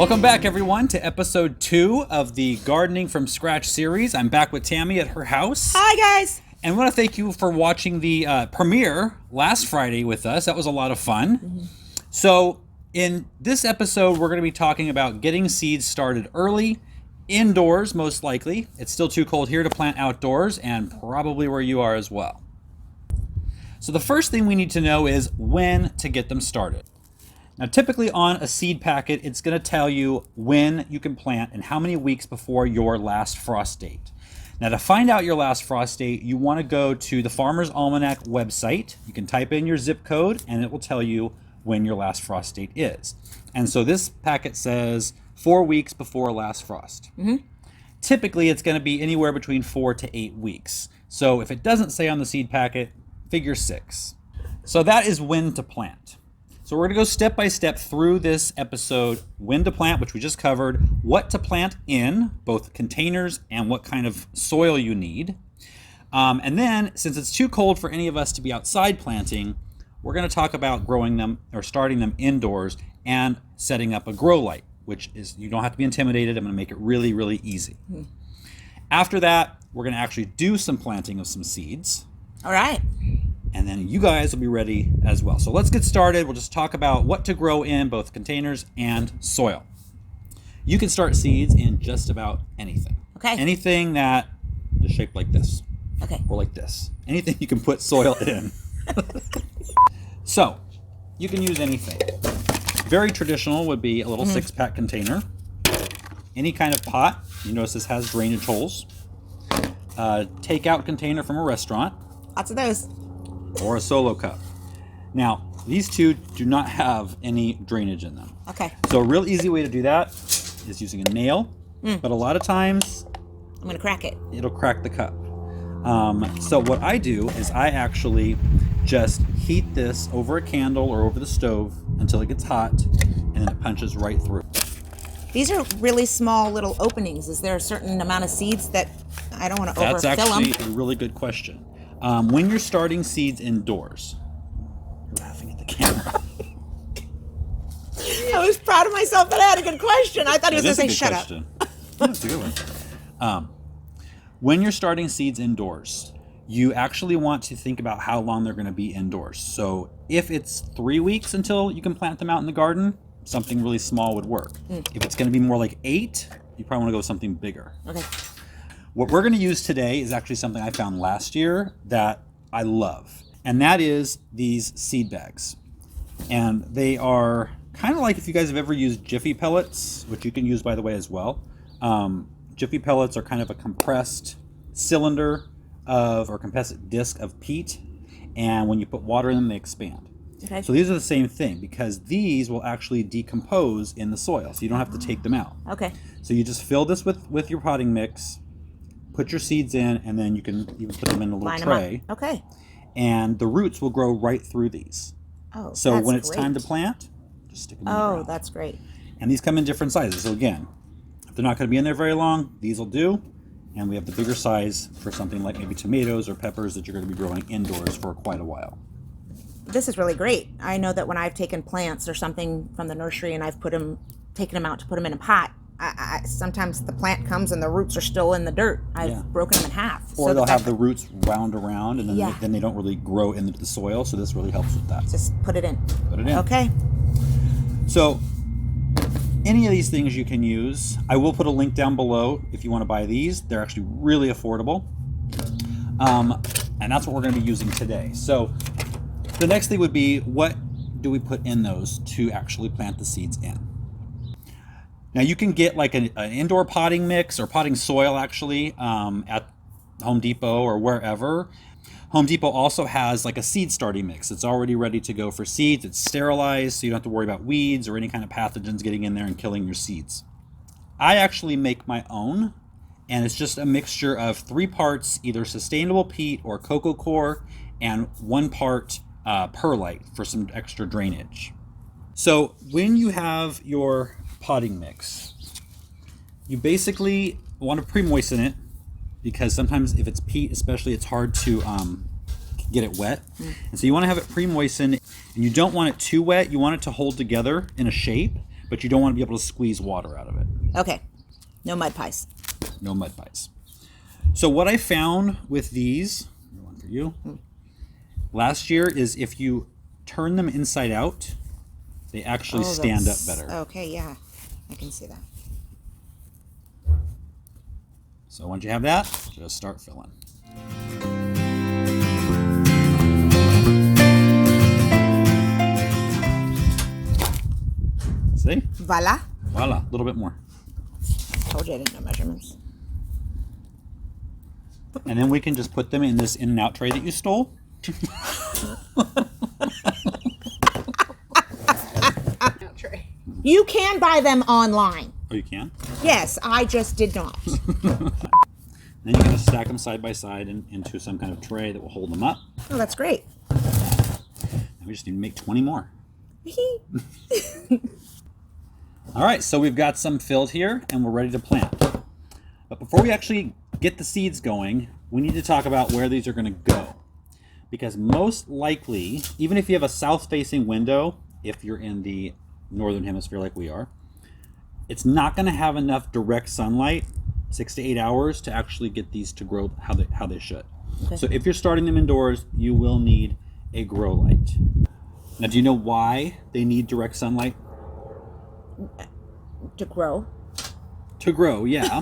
Welcome back, everyone, to episode 2 of the Gardening from Scratch series. I'm back with Tammy at her house. Hi, guys. And I want to thank you for watching the premiere last Friday with us. That was a lot of fun. Mm-hmm. So in this episode, we're going to be talking about getting seeds started early, indoors most likely. It's still too cold here to plant outdoors, and probably where you are as well. So the first thing we need to know is when to get them started. Now, typically on a seed packet, it's going to tell you when you can plant and how many weeks before your last frost date. Now, to find out your last frost date, you want to go to the Farmer's Almanac website. You can type in your zip code and it will tell you when your last frost date is. And so this packet says 4 weeks before last frost. Mm-hmm. Typically, it's going to be anywhere between 4 to 8 weeks. So if it doesn't say on the seed packet, figure 6. So that is when to plant. So we're going to go step by step through this episode, when to plant, which we just covered, what to plant in, both containers and what kind of soil you need. And then, since it's too cold for any of us to be outside planting, we're going to talk about growing them or starting them indoors and setting up a grow light, which is, you don't have to be intimidated. I'm going to make it really, really easy. Mm-hmm. After that, we're going to actually do some planting of some seeds. All right. And then you guys will be ready as well. So let's get started. We'll just talk about what to grow in both containers and soil. You can start seeds in just about anything. Okay. Anything that is shaped like this. Okay. Or like this. Anything you can put soil in. So you can use anything. Very traditional would be a little 6-pack container. Any kind of pot. You notice this has drainage holes. Takeout container from a restaurant. Lots of those. Or a solo cup. Now, these two do not have any drainage in them. Okay. So a real easy way to do that is using a nail, but a lot of times I'm going to crack it. It'll crack the cup. So what I do is I actually just heat this over a candle or over the stove until it gets hot, and then it punches right through. These are really small little openings. Is there a certain amount of seeds that I don't want to overfill them? That's actually a really good question. When you're starting seeds indoors, you're laughing at the camera. I was proud of myself that I had a good question. I thought he was going to say, shut up. That's a good one. When you're starting seeds indoors, you actually want to think about how long they're going to be indoors. So if it's 3 weeks until you can plant them out in the garden, something really small would work. If it's going to be more like 8, you probably want to go with something bigger. Okay. What we're going to use today is actually something I found last year that I love, and that is these seed bags. And they are kind of like if you guys have ever used Jiffy pellets, which you can use, by the way, as well. Jiffy pellets are kind of a compressed cylinder or compressed disc of peat, and when you put water in them, they expand. Okay. So these are the same thing because these will actually decompose in the soil, so you don't have to take them out. Okay. So you just fill this with your potting mix, put your seeds in, and then you can even put them in a little tray. Okay. And the roots will grow right through these. Oh, so that's when it's great. time to plant, just stick them in the ground. Oh, that's great. And these come in different sizes. So again, if they're not going to be in there very long, these will do. And we have the bigger size for something like maybe tomatoes or peppers that you're going to be growing indoors for quite a while. This is really great. I know that when I've taken plants or something from the nursery and I've taken them out to put them in a pot, I sometimes the plant comes and the roots are still in the dirt. I've broken them in half. Or they'll have the roots wound around and then they don't really grow into the soil. So this really helps with that. Just put it in. Put it in. Okay. So any of these things you can use. I will put a link down below if you want to buy these. They're actually really affordable. And that's what we're going to be using today. So the next thing would be, what do we put in those to actually plant the seeds in? Now you can get like an indoor potting mix or potting soil actually at Home Depot or wherever. Home Depot also has like a seed starting mix. It's already ready to go for seeds. It's sterilized, so you don't have to worry about weeds or any kind of pathogens getting in there and killing your seeds. I actually make my own, and it's just a mixture of 3 parts either sustainable peat or coco coir and 1 part perlite for some extra drainage. So when you have your potting mix, you basically want to pre-moisten it, because sometimes if it's peat especially, it's hard to get it wet. And so you want to have it pre-moistened, and you don't want it too wet. You want it to hold together in a shape, but you don't want to be able to squeeze water out of it. Okay. No mud pies. No mud pies. So what I found with these, one for you, last year is if you turn them inside out, they actually stand up better. Okay, yeah. I can see that. So once you have that, just start filling. See? Voila. Voila, a little bit more. Told you I didn't know measurements. And then we can just put them in this in and out tray that you stole. You can buy them online. Oh, you can? Yes, I just did not. Then you're going to stack them side by side into some kind of tray that will hold them up. Oh, that's great. And we just need to make 20 more. All right, so we've got some filled here and we're ready to plant. But before we actually get the seeds going, we need to talk about where these are going to go. Because most likely, even if you have a south-facing window, if you're in the northern hemisphere like we are, it's not going to have enough direct sunlight, 6 to 8 hours, to actually get these to grow how they should. Okay. So if you're starting them indoors, you will need a grow light. Now, do you know why they need direct sunlight? To grow. To grow, yeah.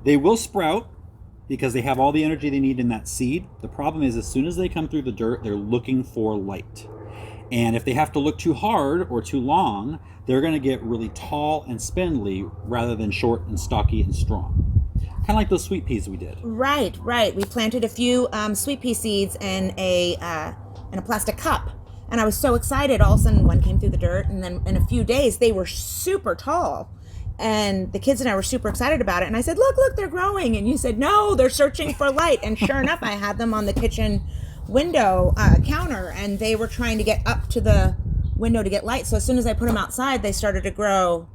They will sprout because they have all the energy they need in that seed. The problem is, as soon as they come through the dirt, they're looking for light. And if they have to look too hard or too long, they're going to get really tall and spindly rather than short and stocky and strong. Kind of like those sweet peas we did. Right. We planted a few sweet pea seeds in a plastic cup. And I was so excited. All of a sudden, one came through the dirt. And then in a few days, they were super tall. And the kids and I were super excited about it. And I said, look, they're growing. And you said, no, they're searching for light. And sure enough, I had them on the kitchen window counter. And they were trying to get up to the window to get light. So as soon as I put them outside, they started to grow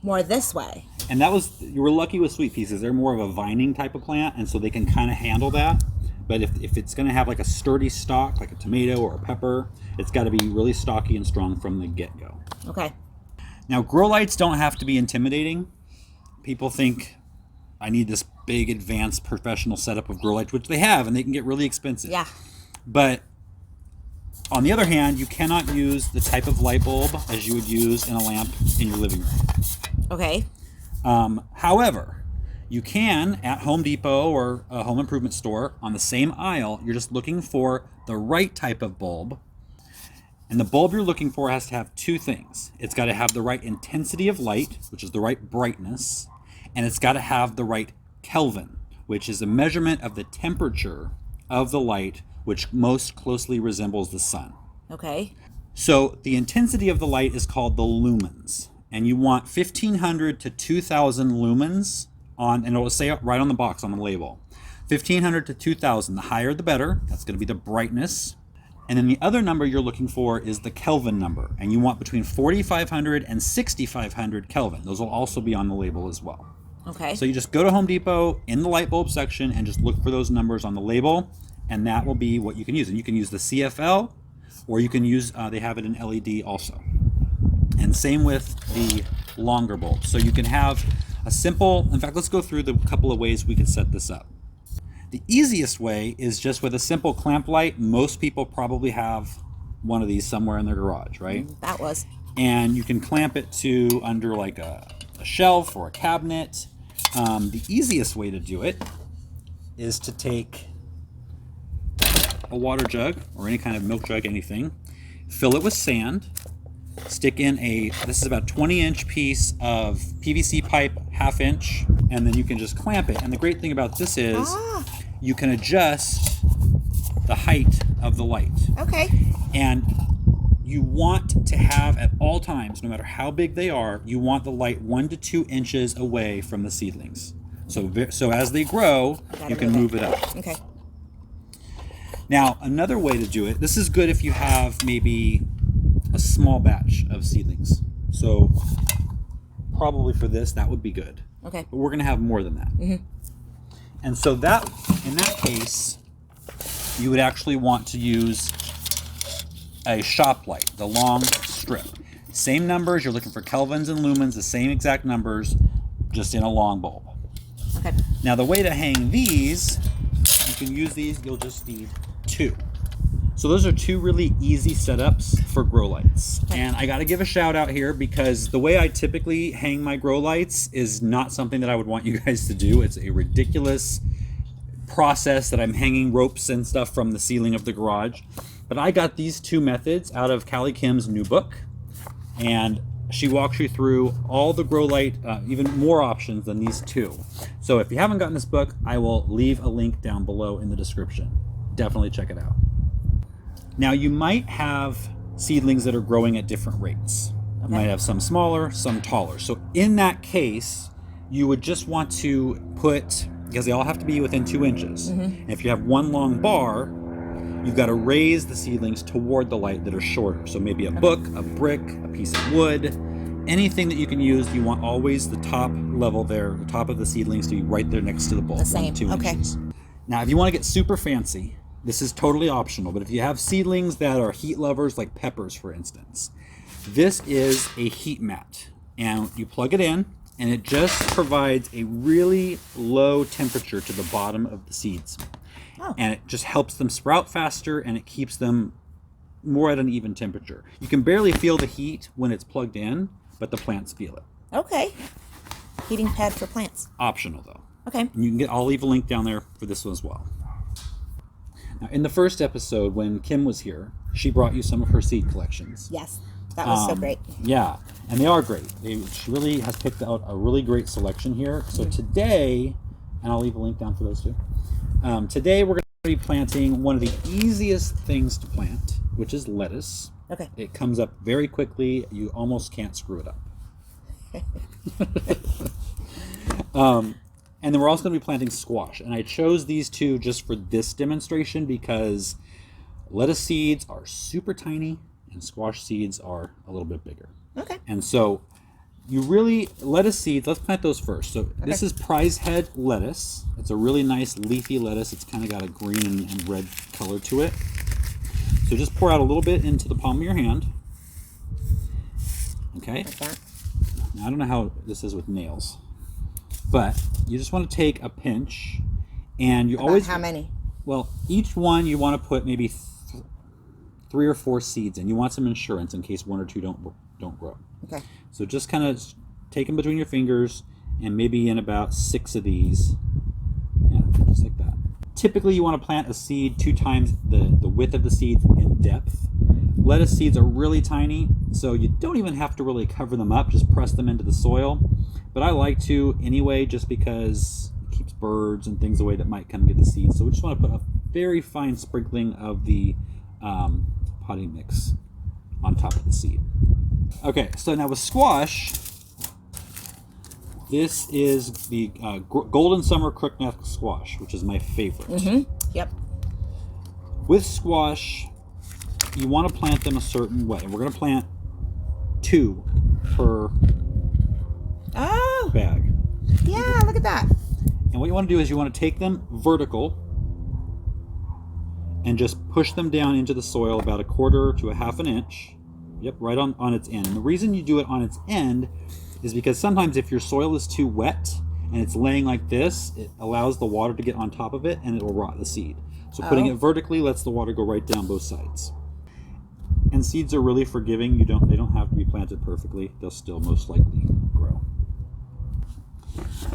more this way. And you were lucky with sweet peas. They're more of a vining type of plant. And so they can kind of handle that. But if it's going to have like a sturdy stalk, like a tomato or a pepper, it's got to be really stocky and strong from the get-go. Okay. Now, grow lights don't have to be intimidating. People think I need this big, advanced, professional setup of grow lights, which they have, and they can get really expensive. Yeah. But on the other hand, you cannot use the type of light bulb as you would use in a lamp in your living room. Okay. However, you can, at Home Depot or a home improvement store, on the same aisle, you're just looking for the right type of bulb. And the bulb you're looking for has to have two things. It's got to have the right intensity of light, which is the right brightness, and it's got to have the right Kelvin, which is a measurement of the temperature of the light, which most closely resembles the sun. Okay. So the intensity of the light is called the lumens, and you want 1,500 to 2,000 lumens on, and it will say right on the box on the label. 1,500 to 2,000, the higher the better. That's going to be the brightness. And then the other number you're looking for is the Kelvin number, and you want between 4,500 and 6,500 Kelvin. Those will also be on the label as well. Okay. So you just go to Home Depot in the light bulb section and just look for those numbers on the label, and that will be what you can use. And you can use the CFL, or you can use, they have it in LED also. And same with the longer bulbs. So you can have a simple, in fact, let's go through the couple of ways we can set this up. The easiest way is just with a simple clamp light. Most people probably have one of these somewhere in their garage, right? That was. And you can clamp it to under like a shelf or a cabinet. The easiest way to do it is to take a water jug or any kind of milk jug, anything, fill it with sand, stick in this is about 20-inch piece of PVC pipe, 1/2 inch, and then you can just clamp it. And the great thing about this is you can adjust the height of the light. Okay. And you want to have at all times, no matter how big they are, you want the light 1 to 2 inches away from the seedlings. So as they grow, you can move it up. Okay. Now, another way to do it, this is good if you have maybe a small batch of seedlings. So probably for this, that would be good. Okay. But we're going to have more than that. Mm-hmm. And so in that case, you would actually want to use a shop light, the long strip. Same numbers. You're looking for kelvins and lumens, the same exact numbers, just in a long bulb. Okay. Now the way to hang these, you can use these, you'll just need 2. So those are 2 really easy setups for grow lights. And I got to give a shout out here because the way I typically hang my grow lights is not something that I would want you guys to do. It's a ridiculous process that I'm hanging ropes and stuff from the ceiling of the garage. But I got these 2 methods out of Callie Kim's new book. And she walks you through all the grow light, even more options than these 2. So if you haven't gotten this book, I will leave a link down below in the description. Definitely check it out. Now you might have seedlings that are growing at different rates. You might have some smaller, some taller. So in that case, you would just want to put, because they all have to be within 2 inches. And if you have one long bar, you've got to raise the seedlings toward the light that are shorter. So maybe a book, a brick, a piece of wood, anything that you can use. You want always the top level there, the top of the seedlings to be right there next to the bulb, The same. 2 inches. Now, if you want to get super fancy, this is totally optional, but if you have seedlings that are heat lovers, like peppers, for instance, this is a heat mat. And you plug it in, and it just provides a really low temperature to the bottom of the seeds. And it just helps them sprout faster, and it keeps them more at an even temperature. You can barely feel the heat when it's plugged in, but the plants feel it. Okay. Heating pad for plants. Optional, though. Okay. And you can I'll leave a link down there for this one as well. Now, in the first episode, when Kim was here, she brought you some of her seed collections. Yes. That was so great. Yeah, and they are great. She really has picked out a really great selection here. So today, and I'll leave a link down for those 2. Today we're going to be planting one of the easiest things to plant, which is lettuce. Okay. It comes up very quickly. You almost can't screw it up. And then we're also going to be planting squash. And I chose these 2 just for this demonstration because lettuce seeds are super tiny and squash seeds are a little bit bigger. Okay. And so you really, lettuce seeds, let's plant those first. So this is prize head lettuce. It's a really nice leafy lettuce. It's kind of got a green and red color to it. So just pour out a little bit into the palm of your hand. Okay. Like that. Now, I don't know how this is with nails, but you just want to take a pinch, and you always. How many? Well, each one you want to put maybe 3 or 4 seeds in. You want some insurance in case 1 or 2 don't grow. Okay. So just kind of take them between your fingers, and maybe in about 6 of these. Yeah, just like that. Typically, you want to plant a seed 2 times the width of the seed in depth. Lettuce seeds are really tiny, so you don't even have to really cover them up. Just press them into the soil. But I like to anyway, just because it keeps birds and things away that might come get the seeds. So we just want to put a very fine sprinkling of the potting mix on top of the seed. Okay, so now with squash, this is the Golden Summer Crookneck squash, which is my favorite. Yep. With squash, you want to plant them a certain way. And we're going to plant 2 per bag. Yeah, look at that. And what you want to do is you want to take them vertical and just push them down into the soil about 1/4 to 1/2 inch. Yep, right on its end. And the reason you do it on its end is because sometimes if your soil is too wet and it's laying like this, it allows the water to get on top of it and it will rot the seed. So putting it vertically lets the water go right down both sides. And seeds are really forgiving. They don't have to be planted perfectly. They'll still most likely grow.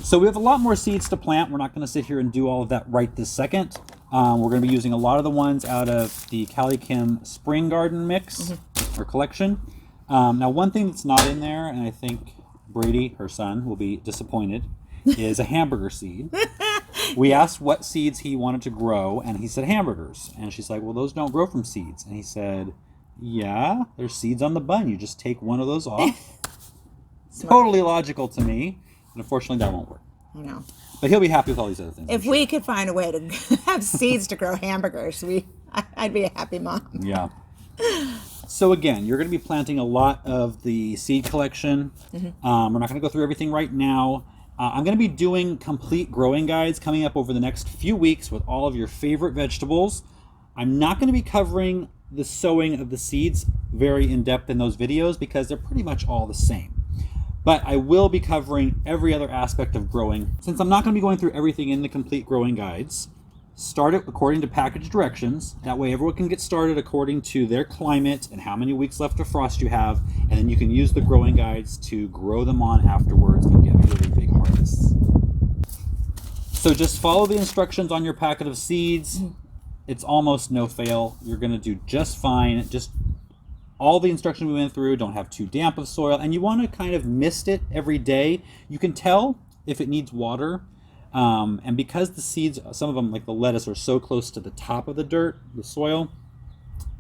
So we have a lot more seeds to plant. We're not going to sit here and do all of that right this second. We're going to be using a lot of the ones out of the Callie Kim Spring Garden Mix or collection. Now, one thing that's not in there, and I think Brady, her son, will be disappointed, is a hamburger seed. We asked what seeds he wanted to grow, and he said hamburgers. And she's like, well, those don't grow from seeds. And he said, yeah, there's seeds on the bun. You just take one of those off. Totally logical to me. And unfortunately, that won't work. I know. But he'll be happy with all these other things. If we could find a way to have seeds to grow hamburgers, I'd be a happy mom. Yeah. So again, you're going to be planting a lot of the seed collection. We're not going to go through everything right now. I'm going to be doing complete growing guides coming up over the next few weeks with all of your favorite vegetables. I'm not going to be covering the sowing of the seeds very in depth in those videos because they're pretty much all the same. But I will be covering every other aspect of growing. Since I'm not going to be going through everything in the complete growing guides, start it according to package directions. That way everyone can get started according to their climate and how many weeks left of frost you have, and then you can use the growing guides to grow them on afterwards and get really big harvests. So just follow the instructions on your packet of seeds. It's almost no fail. You're going to do just fine. Just all the instructions we went through. Don't have too damp of soil, and you want to kind of mist it every day. You can tell if it needs water, and because the seeds, some of them like the lettuce, are so close to the top of the dirt, the soil,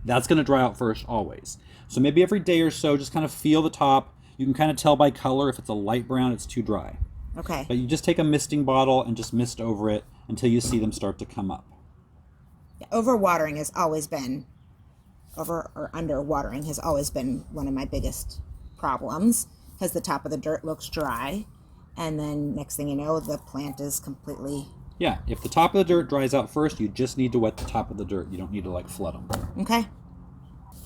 that's going to dry out first always. So maybe every day or so, just kind of feel the top. You can kind of tell by color if it's a light brown, it's too dry. Okay. But you just take a misting bottle and just mist over it until you see them start to come up. Overwatering has always been, underwatering has always been one of my biggest problems, because the top of the dirt looks dry, and then next thing you know, the plant is completely... Yeah, if the top of the dirt dries out first, you just need to wet the top of the dirt. You don't need to like flood them. Okay.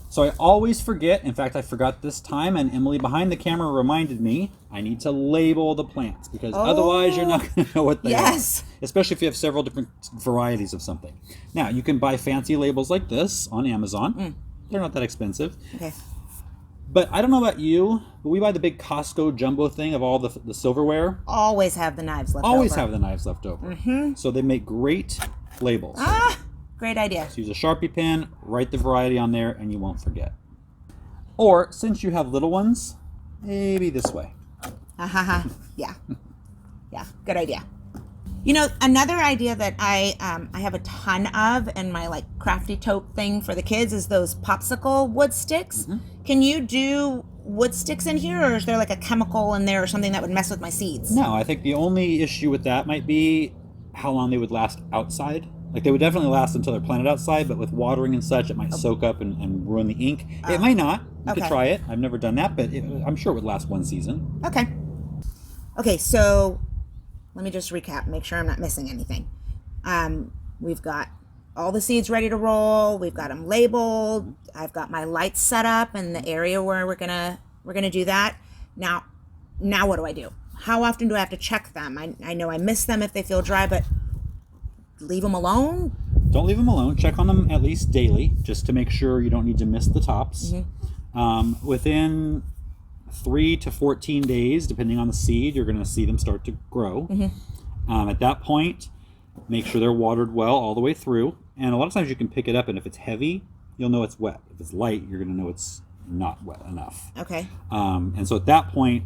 So I always forget, in fact I forgot this time, and Emily behind the camera reminded me, I need to label the plants, because otherwise you're not going to know what they are. Especially if you have several different varieties of something. Now, you can buy fancy labels like this on Amazon. They're not that expensive. Okay. But I don't know about you, but we buy the big Costco jumbo thing of all the silverware. Always have the knives left Always over. have the knives left over. So they make great labels. Great idea. So use a Sharpie pen, write the variety on there, and you won't forget. Or, since you have little ones, maybe this way. Yeah. Yeah, good idea. You know, another idea that I have a ton of in my like crafty tote thing for the kids is those popsicle wood sticks. Can you do wood sticks in here, or is there like a chemical in there or something that would mess with my seeds? No, I think the only issue with that might be how long they would last outside. Like, they would definitely last until they're planted outside, but with watering and such, it might soak up and ruin the ink. It might not. You could try it. I've never done that, but I'm sure it would last one season. Okay. Okay, so let me just recap, make sure I'm not missing anything. We've got all the seeds ready to roll. We've got them labeled. I've got my lights set up in the area where we're gonna do that. Now what do I do? How often do I have to check them? I know I miss them if they feel dry, but leave them alone? Don't leave them alone. Check on them at least daily, just to make sure you don't need to miss the tops. Within 3 to 14 days, depending on the seed, you're going to see them start to grow. At that point, make sure they're watered well all the way through. And a lot of times you can pick it up, and if it's heavy, you'll know it's wet. If it's light, you're going to know it's not wet enough. Okay. And so at that point,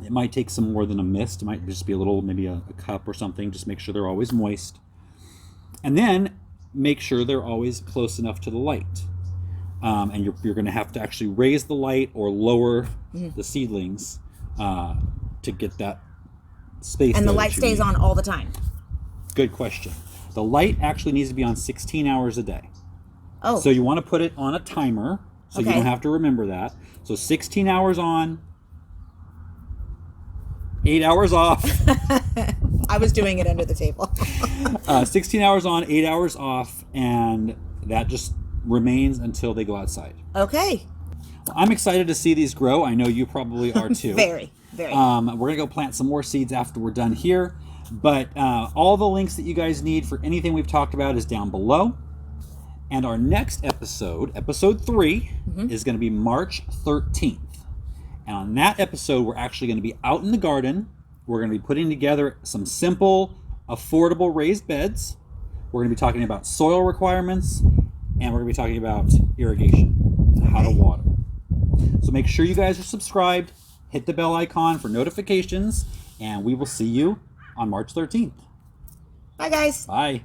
it might take some more than a mist. It might just be a little, maybe a cup or something. Just make sure they're always moist. And then make sure they're always close enough to the light. And you're going to have to actually raise the light or lower the seedlings to get that space. And the light stays on all the time? Good question. The light actually needs to be on 16 hours a day. Oh. So you want to put it on a timer, so you don't have to remember that. So 16 hours on, 8 hours off. I was doing it under the table. 16 hours on, 8 hours off, and that just remains until they go outside. Okay. Well, I'm excited to see these grow. I know you probably are too. Very, very. We're going to go plant some more seeds after we're done here. But all the links that you guys need for anything we've talked about is down below. And our next episode, episode 3, is going to be March 13th. And on that episode, we're actually going to be out in the garden. We're going to be putting together some simple, affordable raised beds. We're going to be talking about soil requirements, and we're going to be talking about irrigation, and how to water. So make sure you guys are subscribed, hit the bell icon for notifications, and we will see you on March 13th. Bye, guys. Bye.